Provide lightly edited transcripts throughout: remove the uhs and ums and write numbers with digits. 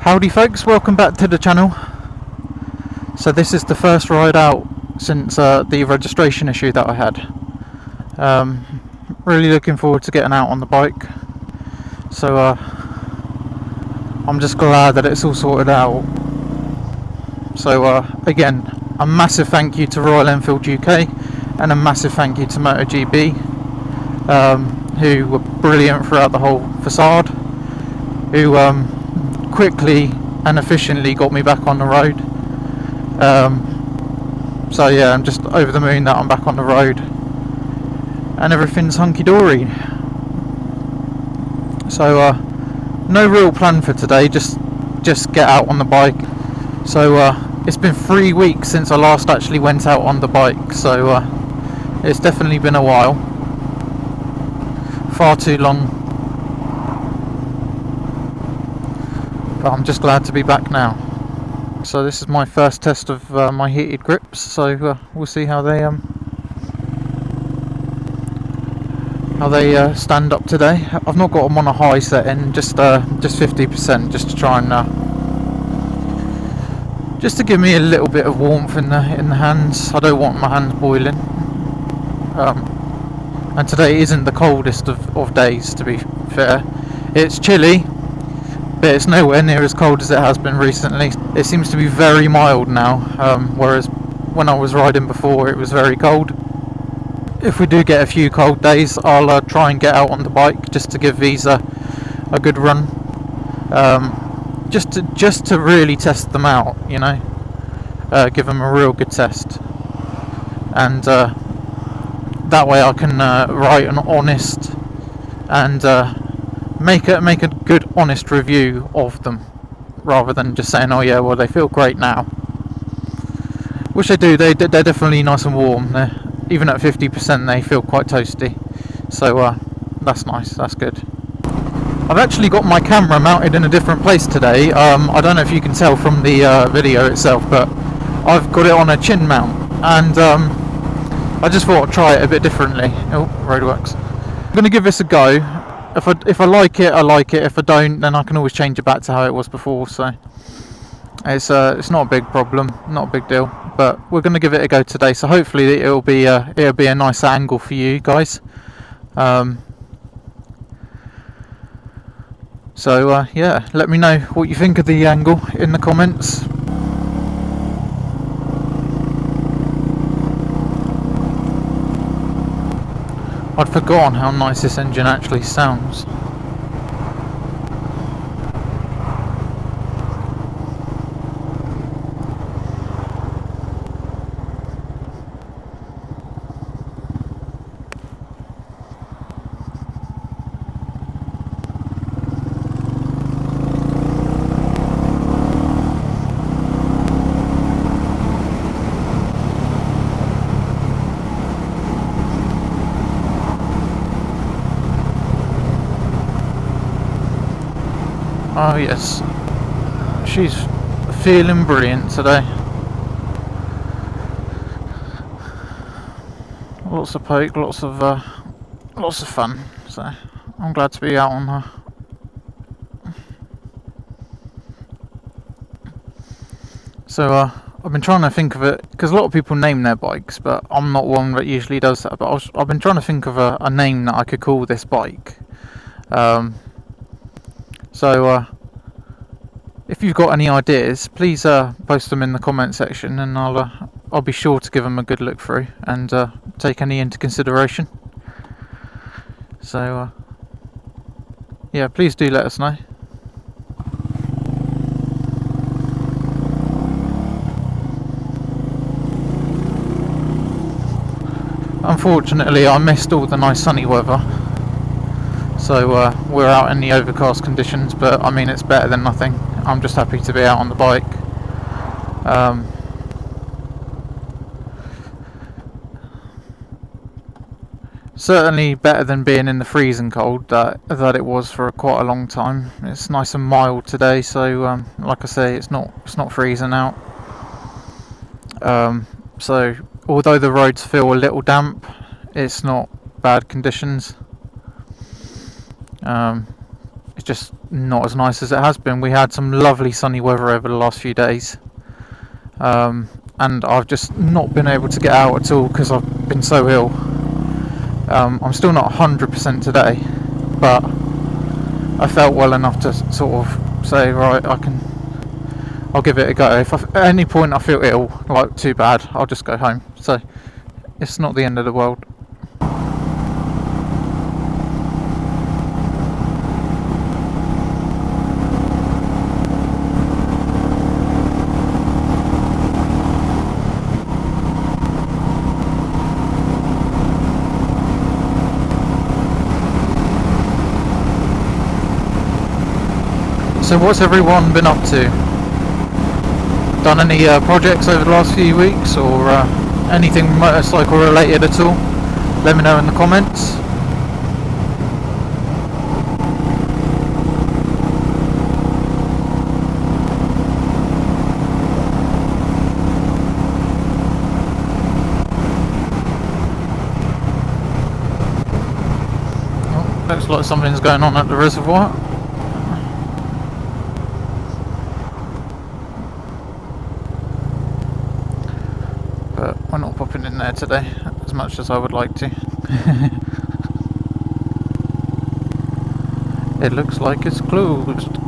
Howdy folks, welcome back to the channel. So this is the first ride out since the registration issue that I had. Really looking forward to getting out on the bike. So I'm just glad that it's all sorted out. So again, a massive thank you to Royal Enfield UK and a massive thank you to MotoGB, who were brilliant throughout the whole facade, who quickly and efficiently got me back on the road. So yeah, I'm just over the moon that I'm back on the road and everything's hunky-dory. So no real plan for today, just get out on the bike. So it's been 3 weeks since I last actually went out on the bike, so it's definitely been a while, far too long. But I'm just glad to be back now. So this is my first test of my heated grips, so we'll see how they stand up today. I've not got them on a high setting, just 50%, just to try and just to give me a little bit of warmth in the hands. I don't want my hands boiling. And today isn't the coldest of days, to be fair. It's chilly, but it's nowhere near as cold as it has been recently. It seems to be very mild now, whereas when I was riding before it was very cold. If we do get a few cold days, I'll try and get out on the bike just to give these a good run, just to really test them out, you know, give them a real good test, and that way I can write an honest and make a good honest review of them, rather than just saying, oh yeah, well they feel great now, which they do. They're definitely nice and warm. Even at 50% they feel quite toasty, so that's nice, that's good. I've actually got my camera mounted in a different place today. I don't know if you can tell from the video itself, but I've got it on a chin mount, and I just thought I'd try it a bit differently. Oh, roadworks. I'm going to give this a go. If I like it, I like it. If I don't, then I can always change it back to how it was before. So it's not a big problem, not a big deal. But we're going to give it a go today. So hopefully it'll be a nice angle for you guys. So yeah, let me know what you think of the angle in the comments. I'd forgotten how nice this engine actually sounds. Oh yes, she's feeling brilliant today. Lots of poke, lots of fun. So I'm glad to be out on her. So I've been trying to think of it, because a lot of people name their bikes, but I'm not one that usually does that. But I've been trying to think of a name that I could call this bike. So if you've got any ideas, please post them in the comment section, and I'll be sure to give them a good look through and take any into consideration. So yeah, please do let us know. Unfortunately, I missed all the nice sunny weather. So we're out in the overcast conditions, but I mean, it's better than nothing. I'm just happy to be out on the bike. Certainly better than being in the freezing cold that it was for quite a long time. It's nice and mild today, so like I say, it's not freezing out. So although the roads feel a little damp, it's not bad conditions. it's just not as nice as it has been. We had some lovely sunny weather over the last few days, and I've just not been able to get out at all because I've been so ill. I'm still not 100% today, but I felt well enough to sort of say, right, I'll give it a go. If at any point I feel ill, like too bad, I'll just go home. So it's not the end of the world. So what's everyone been up to? Done any projects over the last few weeks, or anything motorcycle related at all? Let me know in the comments. Oh, looks like something's going on at the reservoir. But we're not popping in there today, as much as I would like to. It looks like it's closed.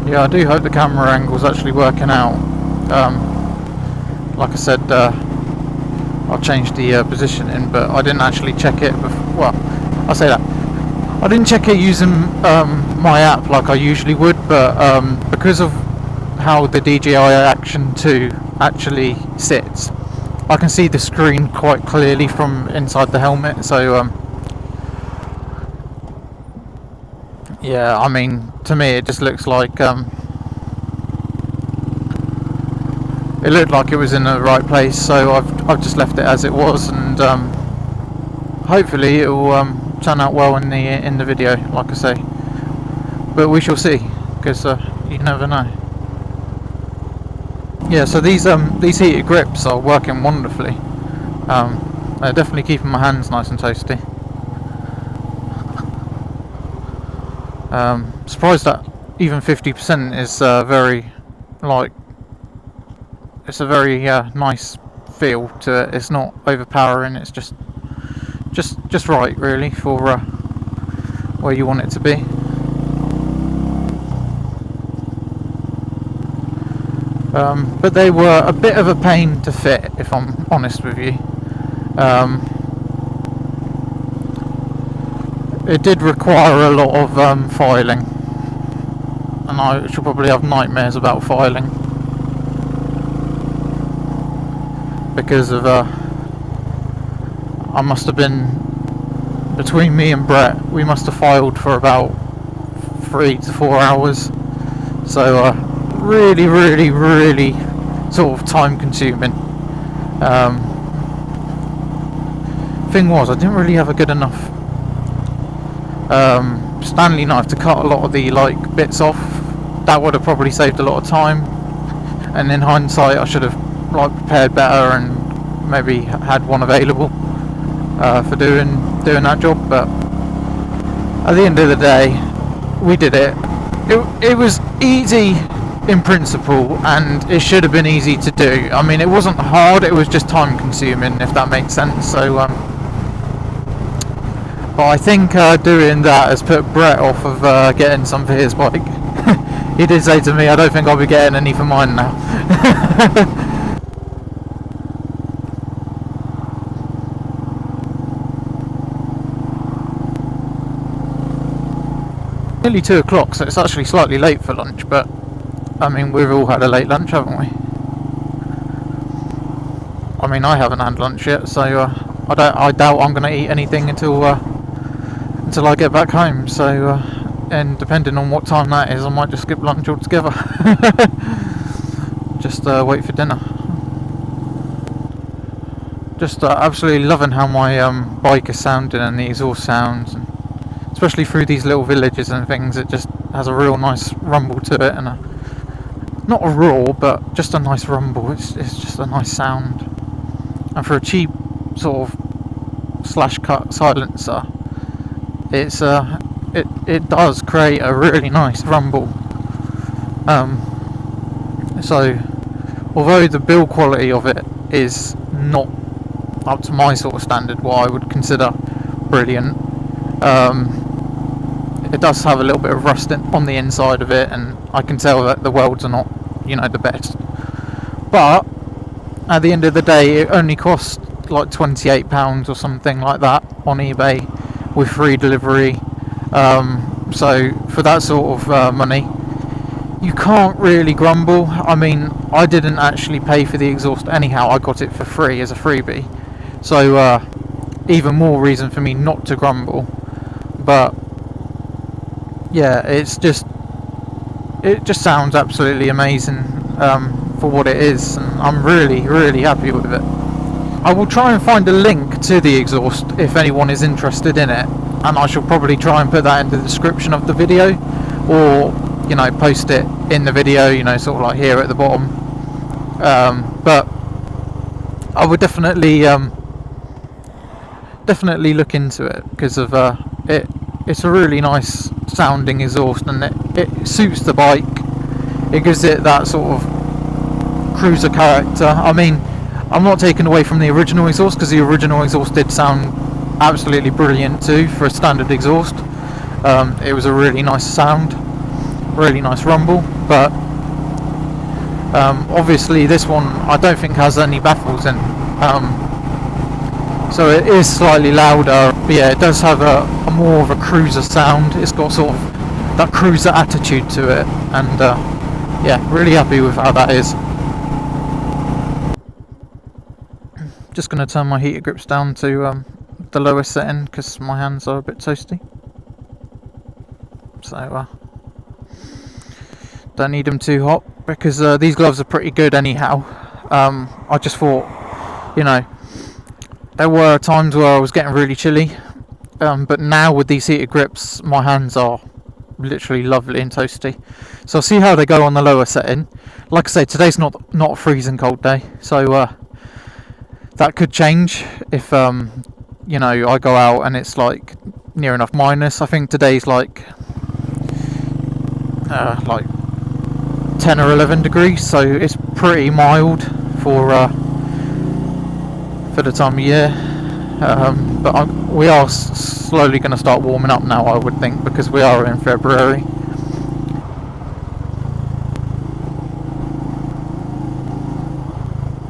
Yeah, I do hope the camera angle's actually working out. Like I said, I'll change the positioning, but I didn't actually check it before. Well, I'll say that. I didn't check it using my app like I usually would, but because of how the DJI Action 2 actually sits, I can see the screen quite clearly from inside the helmet, so yeah, I mean, to me it just looks like it looked like it was in the right place, so I've just left it as it was, and hopefully it will turn out well in the video, like I say. But we shall see, because you never know. Yeah, so these heated grips are working wonderfully. They're definitely keeping my hands nice and toasty. Surprised that even 50% is very, like, it's a very nice feel to it. It's not overpowering. It's just right, really, for where you want it to be. But they were a bit of a pain to fit, if I'm honest with you. It did require a lot of filing, and I should probably have nightmares about filing, because of I must have been, between me and Brett, we must have filed for about 3 to 4 hours, so really sort of time consuming. Thing was, I didn't really have a good enough Stanley knife to cut a lot of the bits off. That would have probably saved a lot of time, and in hindsight I should have prepared better and maybe had one available for doing that job. But at the end of the day, we did it. It was easy in principle, and it should have been easy to do. I mean, it wasn't hard, it was just time consuming, if that makes sense. So but I think doing that has put Brett off of getting some for his bike. He did say to me, I don't think I'll be getting any for mine now. Nearly 2 o'clock, so it's actually slightly late for lunch, but I mean, we've all had a late lunch, haven't we? I mean, I haven't had lunch yet, so I doubt I'm going to eat anything until I get back home. So, and depending on what time that is, I might just skip lunch altogether. Just wait for dinner. Just absolutely loving how my bike is sounding and the exhaust sounds, and especially through these little villages and things. It just has a real nice rumble to it, and not a roar, but just a nice rumble. It's just a nice sound. And for a cheap sort of slash cut silencer, it does create a really nice rumble. So although the build quality of it is not up to my sort of standard, what I would consider brilliant, it does have a little bit of rust on the inside of it, and I can tell that the welds are not, the best. But at the end of the day, it only costs like £28 or something like that on eBay with free delivery. So for that sort of money, you can't really grumble. I mean, I didn't actually pay for the exhaust anyhow. I got it for free as a freebie. So even more reason for me not to grumble. But yeah, it just sounds absolutely amazing for what it is, and I'm really happy with it. I will try and find a link to the exhaust if anyone is interested in it, and I shall probably try and put that in the description of the video, or post it in the video, sort of like here at the bottom. But I would definitely look into it, because of it's a really nice sounding exhaust, and it suits the bike. It gives it that sort of cruiser character. I mean, I'm not taking away from the original exhaust, because the original exhaust did sound absolutely brilliant too for a standard exhaust. It was a really nice sound, really nice rumble, but obviously this one I don't think has any baffles in, so it is slightly louder. But yeah, it does have a more of a cruiser sound. It's got sort of that cruiser attitude to it, and yeah, really happy with how that is. Just going to turn my heater grips down to the lowest setting, because my hands are a bit toasty. So don't need them too hot, because these gloves are pretty good anyhow. I just thought, there were times where I was getting really chilly, but now with these heated grips, my hands are literally lovely and toasty. So I'll see how they go on the lower setting. Like I say, today's not a freezing cold day, so that could change if I go out and it's like near enough minus. I think today's like 10 or 11 degrees, so it's pretty mild for the time of year. But we are slowly going to start warming up now, I would think, because we are in February.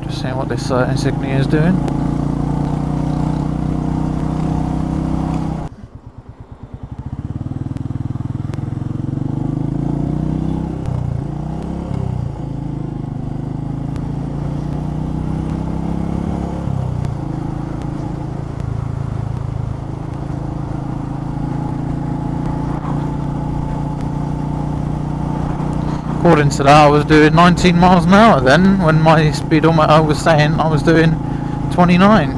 Just seeing what this insignia is doing. According to that, I was doing 19 miles an hour then, when my speedometer was saying I was doing 29.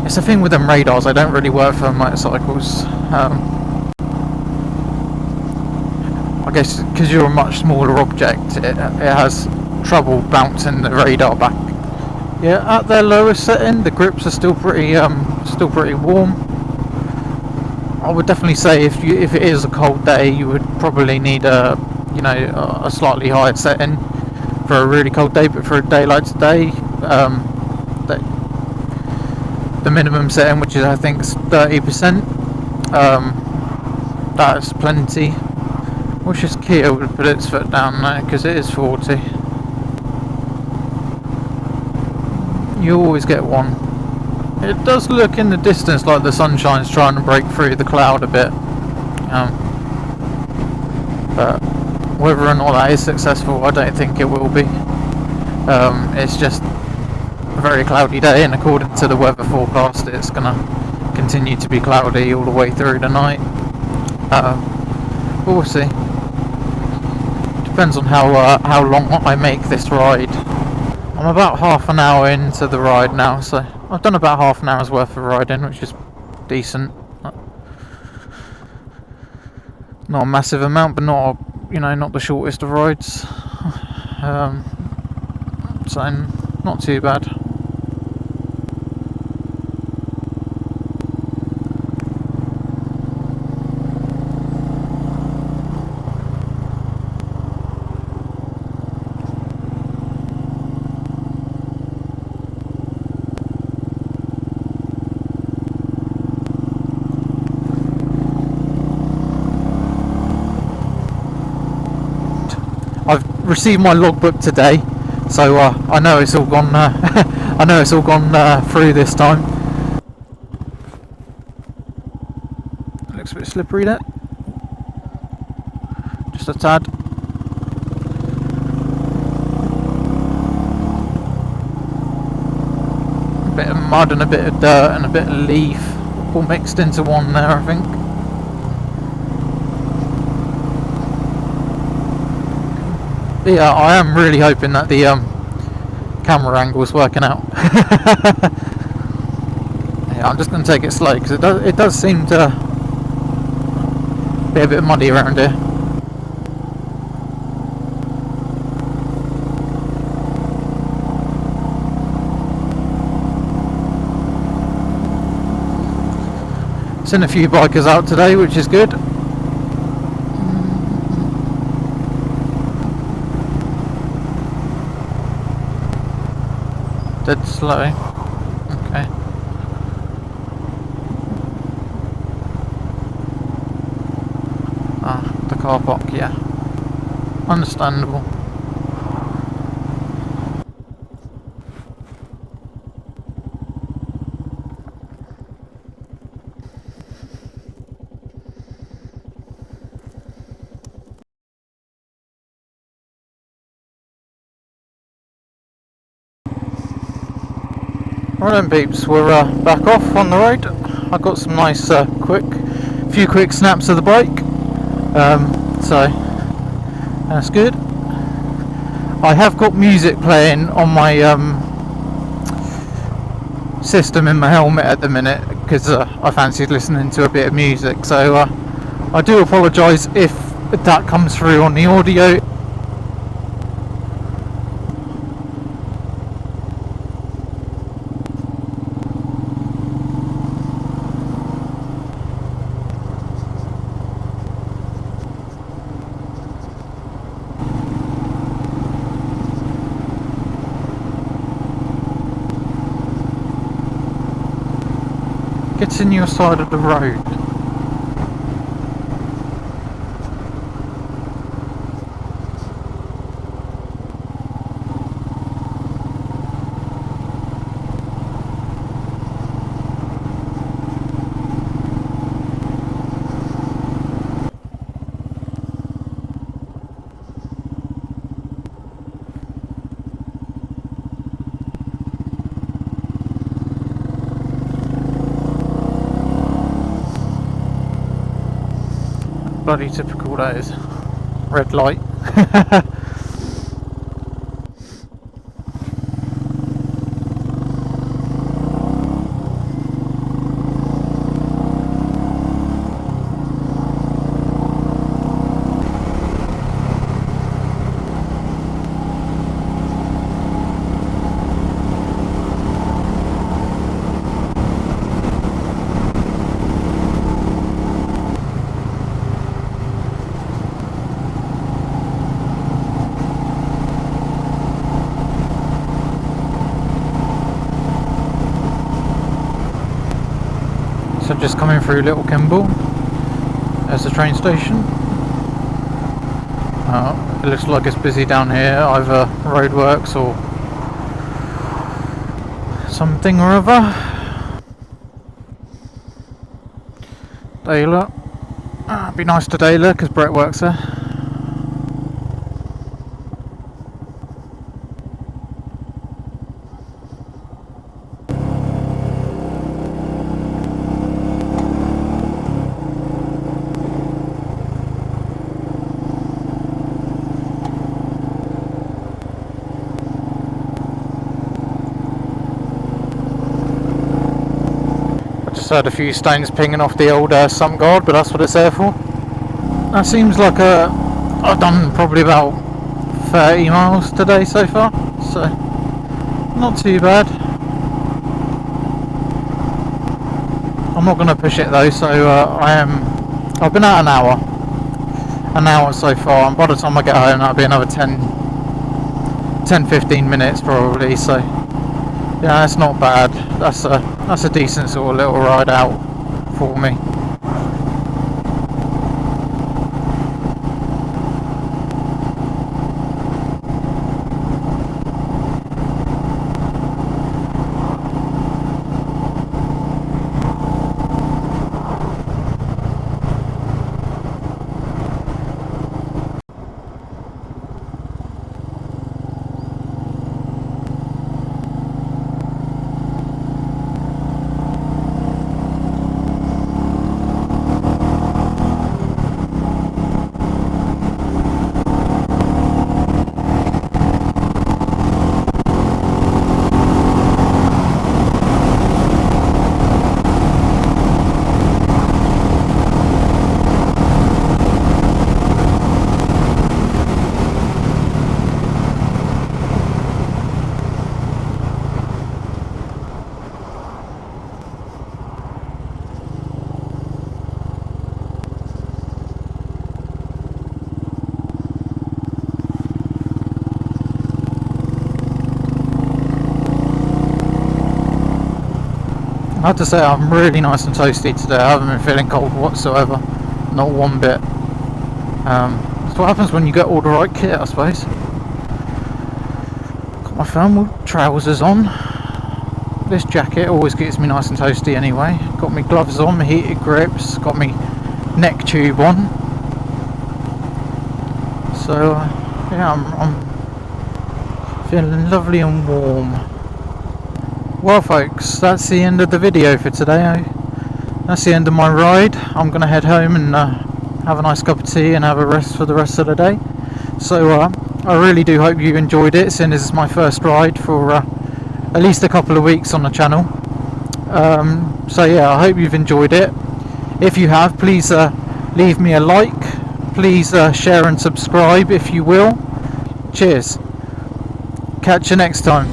It's a thing with them radars, they don't really work for motorcycles. I guess because you're a much smaller object, it has trouble bouncing the radar back. Yeah, at their lowest setting, the grips are still pretty warm. I would definitely say if it is a cold day, you would probably need a slightly higher setting for a really cold day. But for a day like today, the minimum setting, which is I think 30%, that's plenty. Wish this Kia would put its foot down now, because it is 40. You always get one. It does look in the distance like the sunshine's trying to break through the cloud a bit. But whether or not that is successful, I don't think it will be. It's just a very cloudy day, and according to the weather forecast, it's going to continue to be cloudy all the way through the night. But we'll see. Depends on how long I make this ride. I'm about half an hour into the ride now, so I've done about half an hour's worth of riding, which is decent. Not a massive amount, but not the shortest of rides. So not too bad. I've received my logbook today, so I know it's all gone. I know it's all gone through this time. Looks a bit slippery there. Just a tad. A bit of mud and a bit of dirt and a bit of leaf, all mixed into one there, I think. Yeah, I am really hoping that the camera angle is working out. Yeah, I'm just going to take it slow because it does seem to be a bit muddy around here. Seen a few bikers out today, which is good. Dead slow. Okay. The car park, yeah. Understandable. Right then peeps, we're back off on the road. I got some nice few quick snaps of the bike, so that's good. I have got music playing on my system in my helmet at the minute because I fancied listening to a bit of music, so I do apologise if that comes through on the audio. Get in your side of the road. Bloody typical that is. Red light. So just coming through Little Kimble as the train station. It looks like it's busy down here, either roadworks or something or other. Daler. Be nice to Daler because Brett works there. Heard a few stones pinging off the old sump guard, but that's what it's there for. That seems like I've done probably about 30 miles today so far, so not too bad. I'm not going to push it though, so I've been out an hour so far, and by the time I get home that'll be another 10-15 minutes probably, so yeah, that's not bad. That's a decent sort of little ride out for me. I have to say I'm really nice and toasty today. I haven't been feeling cold whatsoever, not one bit. That's what happens when you get all the right kit, I suppose. Got my thermal trousers on. This jacket always gets me nice and toasty anyway. Got my gloves on, my heated grips, got my neck tube on. So yeah, I'm feeling lovely and warm. Well folks, that's the end of the video for today. That's the end of my ride. I'm going to head home and have a nice cup of tea and have a rest for the rest of the day. So I really do hope you enjoyed it, since this is my first ride for at least a couple of weeks on the channel. So yeah, I hope you've enjoyed it. If you have, please leave me a like. Please share and subscribe if you will. Cheers. Catch you next time.